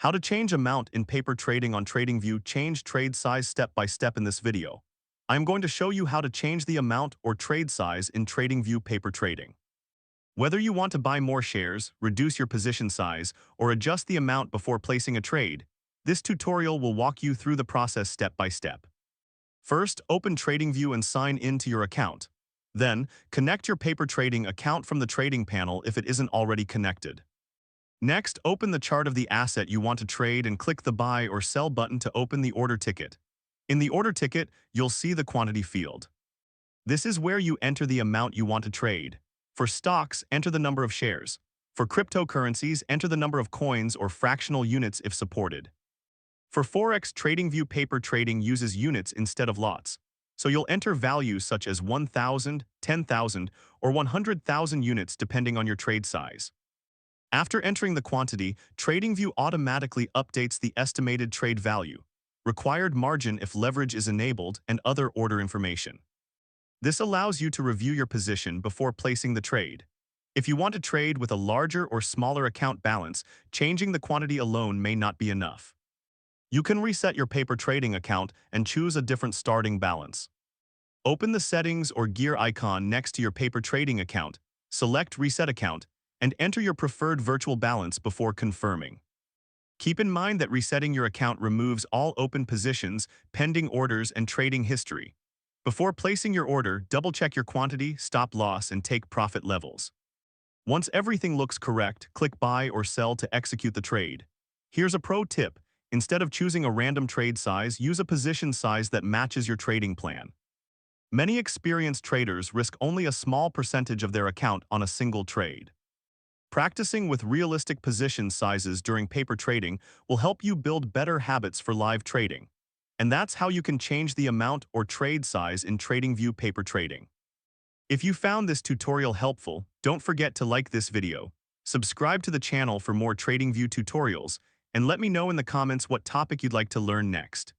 How to change amount in paper trading on TradingView. Change trade size step by step in this video. I'm going to show you how to change the amount or trade size in TradingView paper trading. Whether you want to buy more shares, reduce your position size, or adjust the amount before placing a trade, this tutorial will walk you through the process step by step. First, open TradingView and sign in to your account. Then, connect your paper trading account from the trading panel if it isn't already connected. Next, open the chart of the asset you want to trade and click the Buy or Sell button to open the order ticket. In the order ticket, you'll see the quantity field. This is where you enter the amount you want to trade. For stocks, enter the number of shares. For cryptocurrencies, enter the number of coins or fractional units if supported. For Forex, TradingView paper trading uses units instead of lots, so you'll enter values such as 1,000, 10,000, or 100,000 units depending on your trade size. After entering the quantity, TradingView automatically updates the estimated trade value, required margin if leverage is enabled, and other order information. This allows you to review your position before placing the trade. If you want to trade with a larger or smaller account balance, changing the quantity alone may not be enough. You can reset your paper trading account and choose a different starting balance. Open the settings or gear icon next to your paper trading account, select Reset Account, and enter your preferred virtual balance before confirming. Keep in mind that resetting your account removes all open positions, pending orders, and trading history. Before placing your order, double-check your quantity, stop loss, and take profit levels. Once everything looks correct, click Buy or Sell to execute the trade. Here's a pro tip. Instead of choosing a random trade size, use a position size that matches your trading plan. Many experienced traders risk only a small percentage of their account on a single trade. Practicing with realistic position sizes during paper trading will help you build better habits for live trading. And that's how you can change the amount or trade size in TradingView paper trading. If you found this tutorial helpful, don't forget to like this video, subscribe to the channel for more TradingView tutorials, and let me know in the comments what topic you'd like to learn next.